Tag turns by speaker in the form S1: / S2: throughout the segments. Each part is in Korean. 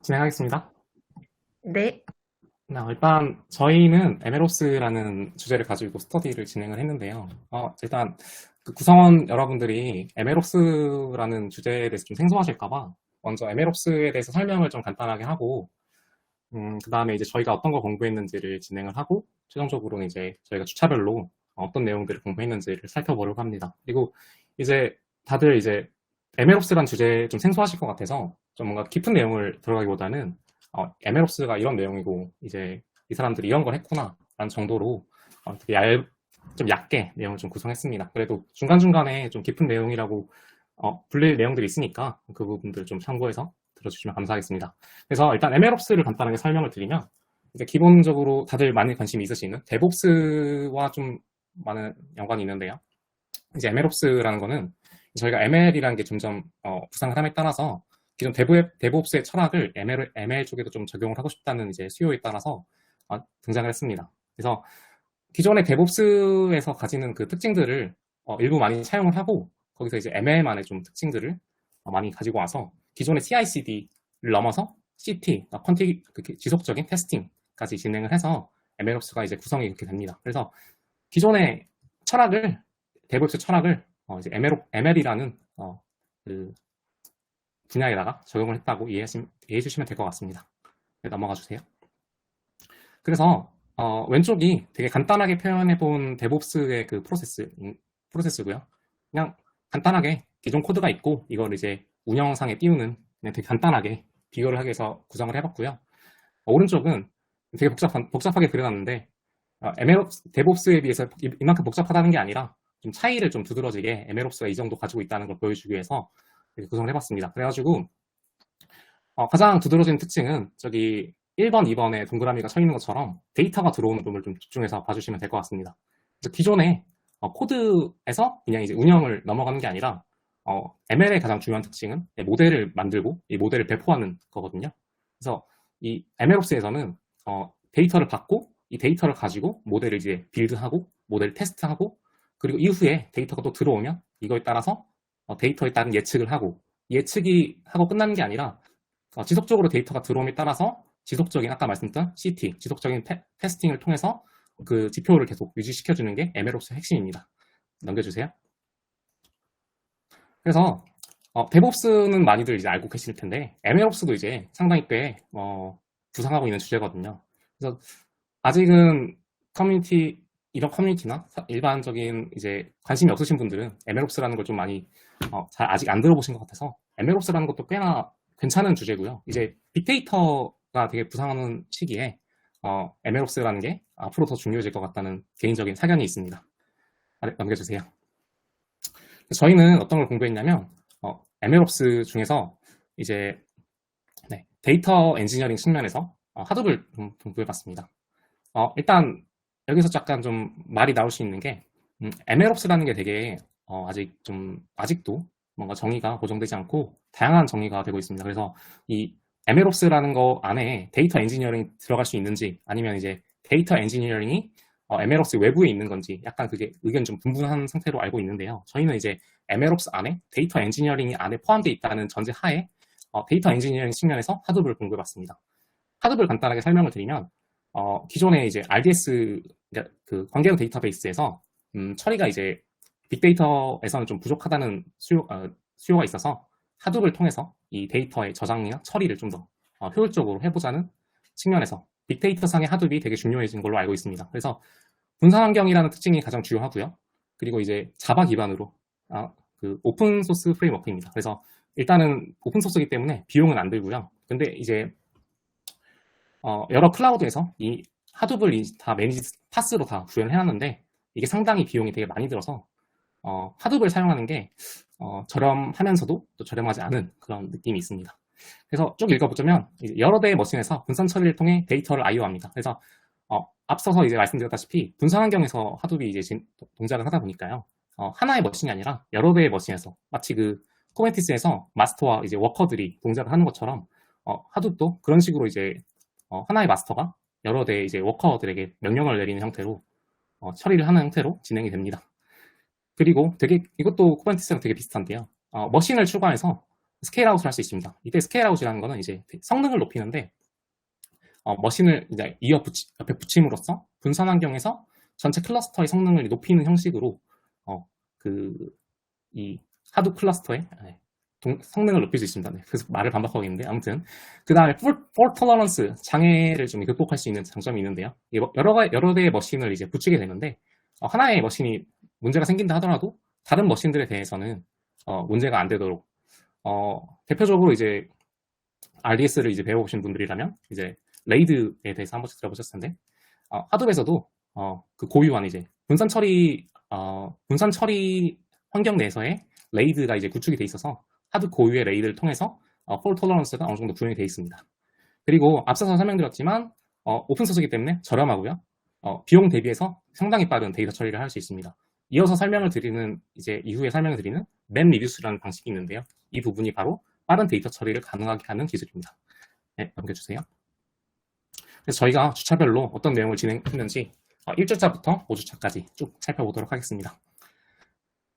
S1: 진행하겠습니다.
S2: 네.
S1: 일단 저희는 MLOPS라는 주제를 가지고 스터디를 진행을 했는데요. 일단 그 구성원 여러분들이 MLOPS라는 주제에 대해서 좀 생소하실까봐 먼저 MLOPS에 대해서 설명을 좀 간단하게 하고, 그 다음에 이제 저희가 어떤 걸 공부했는지를 진행을 하고, 최종적으로는 이제 저희가 주차별로 어떤 내용들을 공부했는지를 살펴보려고 합니다. 그리고 이제 다들 이제 MLOPS라는 주제에 좀 생소하실 것 같아서 좀 뭔가 깊은 내용을 들어가기보다는 MLOPS가 이런 내용이고 이제 이 사람들이 이런 걸 했구나 라는 정도로 되게 좀 얇게 내용을 좀 구성했습니다. 그래도 중간중간에 좀 깊은 내용이라고 불릴 내용들이 있으니까 그 부분들 좀 참고해서 들어주시면 감사하겠습니다. 그래서 일단 MLOPS를 간단하게 설명을 드리면 이제 기본적으로 다들 많이 관심이 있으시는 DevOps와 좀 많은 연관이 있는데요. 이제 MLOps라는 거는 저희가 ML이라는 게 점점 부상을 함에 따라서 기존 DevOps의 철학을 ML 쪽에도 좀 적용을 하고 싶다는 이제 수요에 따라서 등장을 했습니다. 그래서 기존의 DevOps에서 가지는 그 특징들을 일부 많이 차용을 하고 거기서 이제 ML만의 좀 특징들을 많이 가지고 와서 기존의 CI/CD를 넘어서 CT, 지속적인 테스팅까지 진행을 해서 MLOps가 이제 구성이 그렇게 됩니다. 그래서 기존의 철학을 데브옵스 철학을 이제 ML이라는 그 분야에다가 적용을 했다고 이해해 주시면 될 것 같습니다. 네, 넘어가 주세요. 그래서 왼쪽이 되게 간단하게 표현해 본 데브옵스의 그 프로세스고요. 그냥 간단하게 기존 코드가 있고 이걸 이제 운영상에 띄우는 그냥 되게 간단하게 비교를 하기 위해서 구성을 해봤고요. 오른쪽은 되게 복잡하게 그려놨는데 DevOps에 비해서 이만큼 복잡하다는 게 아니라 좀 차이를 좀 두드러지게 MLOps가 이 정도 가지고 있다는 걸 보여주기 위해서 이렇게 구성을 해봤습니다. 그래가지고 가장 두드러지는 특징은 저기 1번, 2번에 동그라미가 쳐 있는 것처럼 데이터가 들어오는 부분을 좀 집중해서 봐주시면 될 것 같습니다. 그래서 기존에 코드에서 그냥 이제 운영을 넘어가는 게 아니라 ML의 가장 중요한 특징은 모델을 만들고 이 모델을 배포하는 거거든요. 그래서 이 MLOps에서는 데이터를 받고 이 데이터를 가지고 모델을 이제 빌드하고 모델을 테스트하고 그리고 이후에 데이터가 또 들어오면 이거에 따라서 데이터에 따른 예측을 하고 예측이 하고 끝나는 게 아니라 지속적으로 데이터가 들어옴에 따라서 지속적인 아까 말씀드렸던 CT, 지속적인 테스팅을 통해서 그 지표를 계속 유지시켜주는 게 MLOps 핵심입니다. 넘겨주세요. 그래서 DevOps는 많이들 이제 알고 계실 텐데 MLOps도 이제 상당히 꽤 부상하고 있는 주제거든요. 그래서 아직은 이런 커뮤니티나 일반적인 이제 관심이 없으신 분들은 MLOps라는 걸 좀 많이 잘 아직 안 들어보신 것 같아서 MLOps라는 것도 꽤나 괜찮은 주제고요. 이제 빅데이터가 되게 부상하는 시기에 MLOps라는 게 앞으로 더 중요해질 것 같다는 개인적인 사견이 있습니다. 넘겨주세요. 저희는 어떤 걸 공부했냐면 MLOps 중에서 이제 데이터 엔지니어링 측면에서 하둡을 공부해봤습니다. 일단 여기서 잠깐 좀 말이 나올 수 있는 게 MLOps라는 게 되게 아직도 뭔가 정의가 고정되지 않고 다양한 정의가 되고 있습니다. 그래서 이 MLOps라는 거 안에 데이터 엔지니어링이 들어갈 수 있는지 아니면 이제 데이터 엔지니어링이 MLOps 외부에 있는 건지 약간 그게 의견이 좀 분분한 상태로 알고 있는데요. 저희는 이제 MLOps 안에 데이터 엔지니어링이 안에 포함되어 있다는 전제 하에 데이터 엔지니어링 측면에서 하둡을 공부해봤습니다. 하둡을 간단하게 설명을 드리면 기존의 이제 RDS 그 관계형 데이터베이스에서 처리가 이제 빅데이터에서는 좀 부족하다는 수요가 있어서 하둡을 통해서 이 데이터의 저장이나 처리를 좀 더 효율적으로 해보자는 측면에서 빅데이터 상의 하둡이 되게 중요해진 걸로 알고 있습니다. 그래서 분산 환경이라는 특징이 가장 주요하고요. 그리고 이제 자바 기반으로 그 오픈 소스 프레임워크입니다. 그래서 일단은 오픈 소스이기 때문에 비용은 안 들고요. 근데 이제 여러 클라우드에서 이 하둡을 다 매니지 파스로 다 구현을 해놨는데 이게 상당히 비용이 되게 많이 들어서 하둡을 사용하는 게 저렴하면서도 또 저렴하지 않은 그런 느낌이 있습니다. 그래서 쭉 읽어보자면 여러 대의 머신에서 분산 처리를 통해 데이터를 IO합니다. 그래서 앞서서 이제 말씀드렸다시피 분산 환경에서 하둡이 이제 동작을 하다 보니까요. 하나의 머신이 아니라 여러 대의 머신에서 마치 그 쿠버네티스에서 마스터와 이제 워커들이 동작을 하는 것처럼 하둡도 그런 식으로 이제 하나의 마스터가 여러 대의 이제 워커들에게 명령을 내리는 형태로 처리를 하는 형태로 진행이 됩니다. 그리고 이것도 쿠버네티스랑 되게 비슷한데요. 머신을 추가해서 스케일 아웃을 할 수 있습니다. 이때 스케일 아웃이라는 거는 이제 성능을 높이는데 머신을 이제 옆에 붙임으로써 분산 환경에서 전체 클러스터의 성능을 높이는 형식으로 이 하드 클러스터의 성능을 높일 수 있습니다. 네, 그래서 말을 반복하고 있는데 아무튼 그 다음에 fault tolerance 장애를 좀 극복할 수 있는 장점이 있는데요. 여러 대의 머신을 이제 붙이게 되는데 하나의 머신이 문제가 생긴다 하더라도 다른 머신들에 대해서는 문제가 안 되도록 대표적으로 이제 RDS를 이제 배워보신 분들이라면 이제 레이드에 대해서 한 번씩 들어보셨을 텐데 하드웹에서도 그 고유한 이제 분산 처리 환경 내에서의 레이드가 이제 구축이 돼 있어서 하드 고유의 레이드를 통해서 fault tolerance가 어느 정도 구현이 되어 있습니다. 그리고 앞서서 설명드렸지만 오픈소스이기 때문에 저렴하고요. 비용 대비해서 상당히 빠른 데이터 처리를 할 수 있습니다. 이어서 이후에 설명을 드리는 map reduce라는 방식이 있는데요. 이 부분이 바로 빠른 데이터 처리를 가능하게 하는 기술입니다. 네, 넘겨주세요. 그래서 저희가 주차별로 어떤 내용을 진행했는지 1주차부터 5주차까지 쭉 살펴보도록 하겠습니다.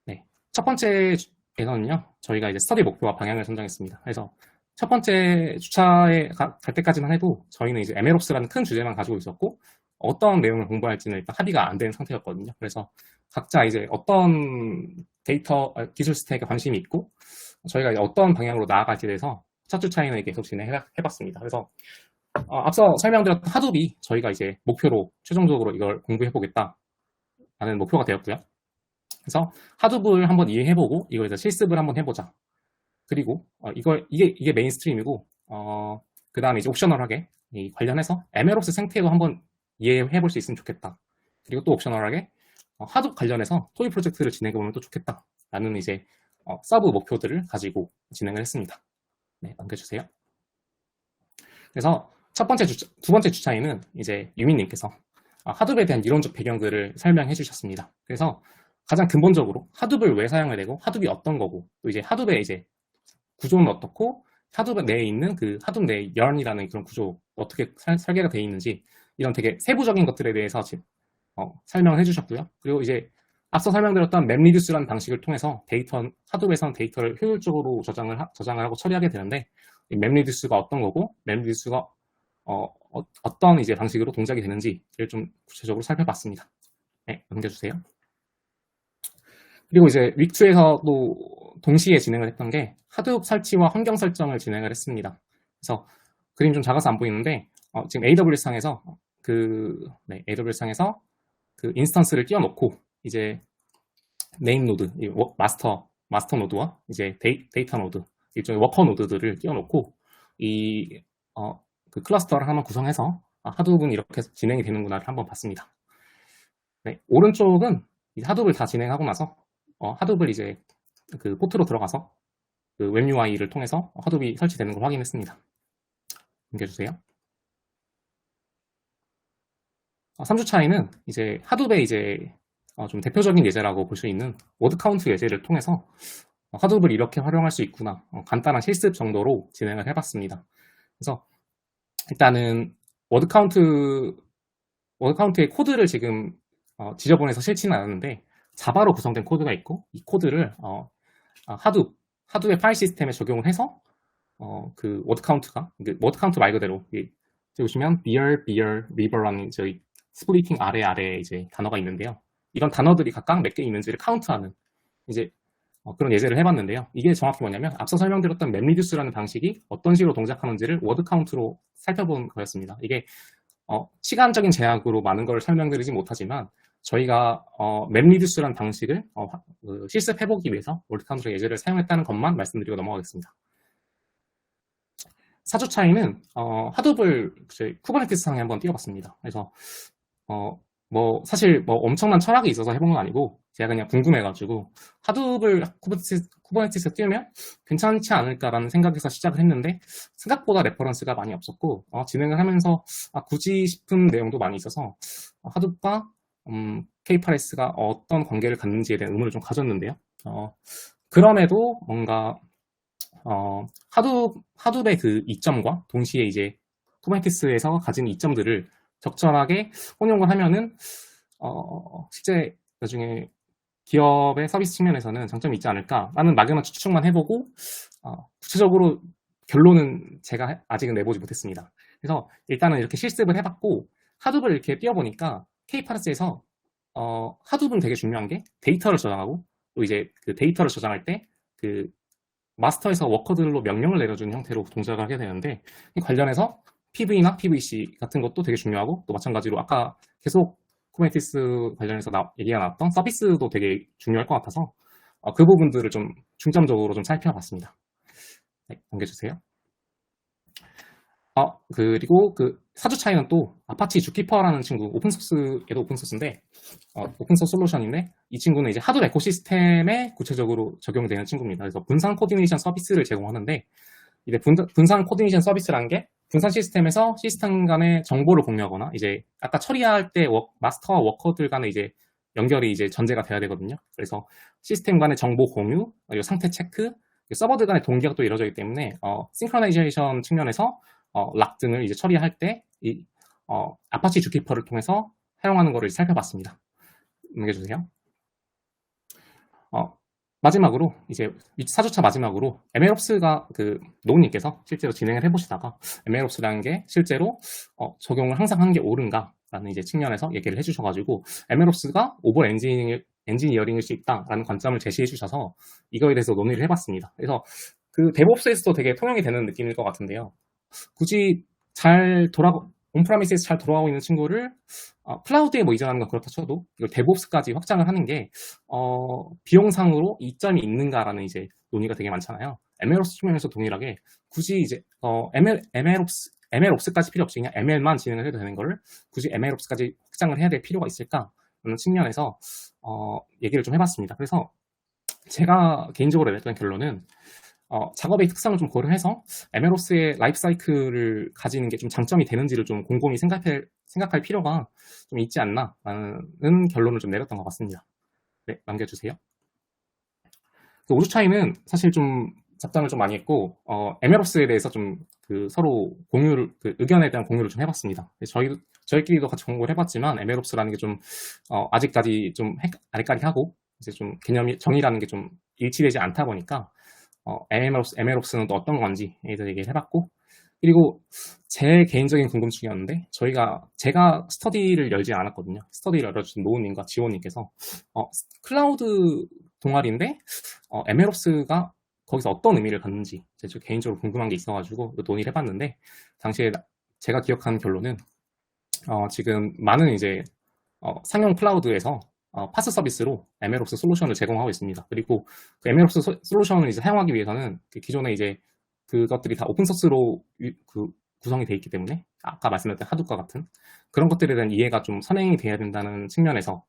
S1: 네, 첫 번째에서는요, 저희가 이제 스터디 목표와 방향을 선정했습니다. 그래서 첫 번째 주차에 갈 때까지만 해도 저희는 이제 MLOps라는 큰 주제만 가지고 있었고 어떤 내용을 공부할지는 일단 합의가 안 된 상태였거든요. 그래서 각자 이제 어떤 데이터 기술 스택에 관심이 있고 저희가 이제 어떤 방향으로 나아갈지에 대해서 첫 주차에는 계속 진행해봤습니다. 그래서 앞서 설명드렸던 하둡이 저희가 이제 목표로 최종적으로 이걸 공부해보겠다라는 목표가 되었고요. 그래서 하둡을 한번 이해해보고 이걸 이제 실습을 한번 해보자. 그리고 이게 메인스트림이고 그 다음에 이제 옵셔널하게 관련해서 MLOps 생태도 한번 이해해볼 수 있으면 좋겠다. 그리고 또 옵셔널하게 하둡 관련해서 토이 프로젝트를 진행해보면 또 좋겠다라는 이제 서브 목표들을 가지고 진행을 했습니다. 네, 넘겨주세요. 그래서 두 번째 주차에는 이제 유민님께서 하둡에 대한 이론적 배경들을 설명해 주셨습니다. 그래서 가장 근본적으로 하둡을 왜 사용해야 되고 하둡이 어떤 거고 또 이제 하둡의 이제 구조는 어떻고 하둡 내에 있는 그 하둡 내 yarn이라는 그런 구조 어떻게 설계가 되어 있는지 이런 되게 세부적인 것들에 대해서 설명을 해주셨고요. 그리고 이제 앞서 설명드렸던 맵리듀스라는 방식을 통해서 하둡에서는 데이터를 효율적으로 저장을 하고 처리하게 되는데 맵리듀스가 어떤 거고 맵리듀스가 어떤 이제 방식으로 동작이 되는지를 좀 구체적으로 살펴봤습니다. 네, 넘겨주세요. 그리고 이제 윅2에서도 동시에 진행을 했던 게 하둡 설치와 환경 설정을 진행을 했습니다. 그래서 그림 좀 작아서 안 보이는데 지금 AWS상에서 AWS상에서 그 인스턴스를 띄워놓고 이제 네임 노드, 마스터 노드와 이제 데이터 노드, 일종의 워커 노드들을 띄워놓고 그 클러스터를 한번 구성해서 하둡은 이렇게 진행이 되는구나를 한번 봤습니다. 네, 오른쪽은 하둡을 다 진행하고 나서 하둡을 이제 그 포트로 들어가서 그 웹 UI를 통해서 하둡이 설치되는 걸 확인했습니다. 넘겨주세요. 3주차에는 이제 하둡의 이제 좀 대표적인 예제라고 볼 수 있는 워드 카운트 예제를 통해서 하둡을 이렇게 활용할 수 있구나 간단한 실습 정도로 진행을 해봤습니다. 그래서 일단은 워드 카운트의 코드를 지금 지저분해서 싫지는 않았는데 자바로 구성된 코드가 있고 이 코드를 하둡의 파일 시스템에 적용을 해서 그 워드 카운트 말 그대로 여기 보시면 beer, river라는 저희 스플리팅 아래 이제 단어가 있는데요. 이런 단어들이 각각 몇 개 있는지를 카운트하는 이제 그런 예제를 해봤는데요. 이게 정확히 뭐냐면 앞서 설명드렸던 맵리듀스라는 방식이 어떤 식으로 동작하는지를 워드 카운트로 살펴본 거였습니다. 이게 시간적인 제약으로 많은 걸 설명드리지 못하지만 저희가 맵리듀스라는 방식을 실습해보기 위해서 워드 카운트로 예제를 사용했다는 것만 말씀드리고 넘어가겠습니다. 4주차에는 하둡을 쿠버네티스 상에 한번 띄워봤습니다. 그래서 사실 엄청난 철학이 있어서 해본 건 아니고 제가 그냥 궁금해가지고 하둡을 쿠버네티스에 띄우면 괜찮지 않을까라는 생각에서 시작을 했는데 생각보다 레퍼런스가 많이 없었고 진행을 하면서 굳이 싶은 내용도 많이 있어서 하둡과 K8s가 어떤 관계를 갖는지에 대한 의문을 좀 가졌는데요. 그럼에도 뭔가 하둡의 그 이점과 동시에 이제 쿠버네티스에서 가진 이점들을 적절하게 혼용을 하면은 실제 나중에 기업의 서비스 측면에서는 장점이 있지 않을까라는 막연한 추측만 해보고 구체적으로 결론은 제가 아직은 내보지 못했습니다. 그래서 일단은 이렇게 실습을 해봤고 하둡을 이렇게 띄워보니까 K파르스에서 하둡은 되게 중요한 게 데이터를 저장하고 또 이제 그 데이터를 저장할 때 그 마스터에서 워커들로 명령을 내려주는 형태로 동작을 하게 되는데 관련해서 PV나 PVC 같은 것도 되게 중요하고 또 마찬가지로 아까 계속 쿠버네티스 관련해서 얘기가 나왔던 서비스도 되게 중요할 것 같아서 그 부분들을 좀 중점적으로 좀 살펴봤습니다. 네, 넘겨주세요. 그리고 그 사주 차이는 또 아파치 주키퍼라는 친구, 오픈소스에도 오픈소스인데 오픈소스 솔루션인데 이 친구는 이제 하드웨어 에코시스템에 구체적으로 적용되는 친구입니다. 그래서 분산 코디네이션 서비스를 제공하는데 이제 분산 코디네이션 서비스라는 게 분산 시스템에서 시스템 간의 정보를 공유하거나 이제 아까 처리할 때 마스터와 워커들 간의 이제 연결이 이제 전제가 돼야 되거든요. 그래서 시스템 간의 정보 공유, 그리고 상태 체크, 서버들 간의 동기가 또 이루어지기 때문에 싱크로나이제이션 측면에서 락 등을 이제 처리할 때 아파치 주키퍼를 통해서 사용하는 것을 살펴봤습니다. 넘겨주세요. 마지막으로 이제 4주차 마지막으로 MLOps가 그 노우님께서 실제로 진행을 해보시다가 MLOps라는 게 실제로 적용을 항상 한 게 옳은가라는 이제 측면에서 얘기를 해주셔가지고 MLOps가 오버 엔지니어링일 수 있다라는 관점을 제시해 주셔서 이거에 대해서 논의를 해봤습니다. 그래서 그 데브옵스에서도 되게 통용이 되는 느낌일 것 같은데요. 굳이 온프라미스에서 잘 돌아가고 있는 친구를 클라우드에 뭐 이전하는 건 그렇다 쳐도 이걸 데브옵스까지 확장을 하는 게 비용상으로 이점이 있는가라는 이제 논의가 되게 많잖아요. MLOps 측면에서 동일하게 굳이 이제 MLOps까지 필요 없이 그냥 ML만 진행을 해도 되는 거를 굳이 MLOps까지 확장을 해야 될 필요가 있을까라는 측면에서 얘기를 좀 해봤습니다. 그래서 제가 개인적으로 냈던 결론은 작업의 특성을 좀 고려해서 MLOps의 라이프 사이클을 가지는 게 좀 장점이 되는지를 좀 곰곰이 생각할 필요가 좀 있지 않나라는 결론을 좀 내렸던 것 같습니다. 네, 남겨주세요. 그 우주 차이는 사실 좀 잡담을 좀 많이 했고 MLOps에 대해서 좀 그 서로 의견에 대한 공유를 좀 해봤습니다. 저희끼리도 같이 공부를 해봤지만 MLOps라는 게 좀 아직까지 좀 아리까리하고 이제 좀 정의라는 게 좀 일치되지 않다 보니까 MLOps는 또 어떤 건지에 대해서 얘기를 해봤고 그리고 제 개인적인 궁금증이었는데 제가 스터디를 열지 않았거든요. 스터디를 열어주신 노우님과 지호님께서 클라우드 동아리인데 MLOps가 거기서 어떤 의미를 갖는지 제가 개인적으로 궁금한 게 있어가지고 논의를 해봤는데 당시에 제가 기억하는 결론은 지금 많은 이제 상용 클라우드에서 파스 서비스로 MLOps 솔루션을 제공하고 있습니다. 그리고 그 MLOps 솔루션을 이제 사용하기 위해서는 기존에 이제 그것들이 다 오픈소스로 구성이 되어 있기 때문에 아까 말씀드렸던 하둡과 같은 그런 것들에 대한 이해가 좀 선행이 돼야 된다는 측면에서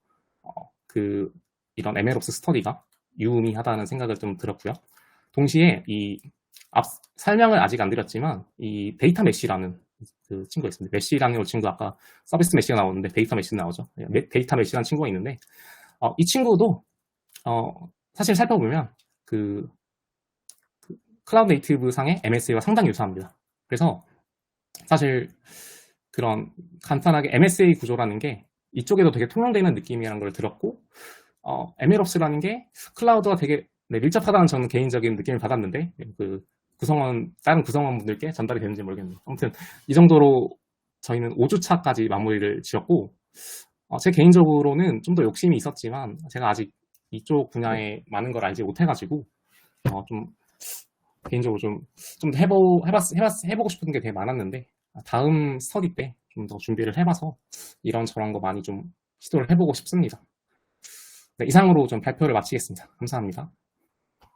S1: 이런 MLOps 스터디가 유의미하다는 생각을 좀 들었고요. 동시에 설명을 아직 안 드렸지만 이 데이터 메쉬라는 그 친구가 있습니다. 메쉬라는 친구 아까 서비스 메쉬가 나오는데 데이터 메쉬 나오죠. 데이터 메쉬라는 친구가 있는데 이 친구도 사실 살펴보면 그 클라우드 네이티브 상의 MSA와 상당히 유사합니다. 그래서 사실 그런 간단하게 MSA 구조라는 게 이쪽에도 되게 통용되는 느낌이라는 걸 들었고 MLOps라는 게 클라우드와 되게 밀접하다는 저는 개인적인 느낌을 받았는데 다른 구성원분들께 전달이 되는지 모르겠네요. 아무튼 이 정도로 저희는 5주차까지 마무리를 지었고 제 개인적으로는 좀 더 욕심이 있었지만 제가 아직 이쪽 분야에 많은 걸 알지 못해가지고 좀 개인적으로 좀 해보고 싶은 게 되게 많았는데 다음 스터디 때 좀 더 준비를 해봐서 이런저런 거 많이 좀 시도를 해보고 싶습니다. 네, 이상으로 좀 발표를 마치겠습니다. 감사합니다.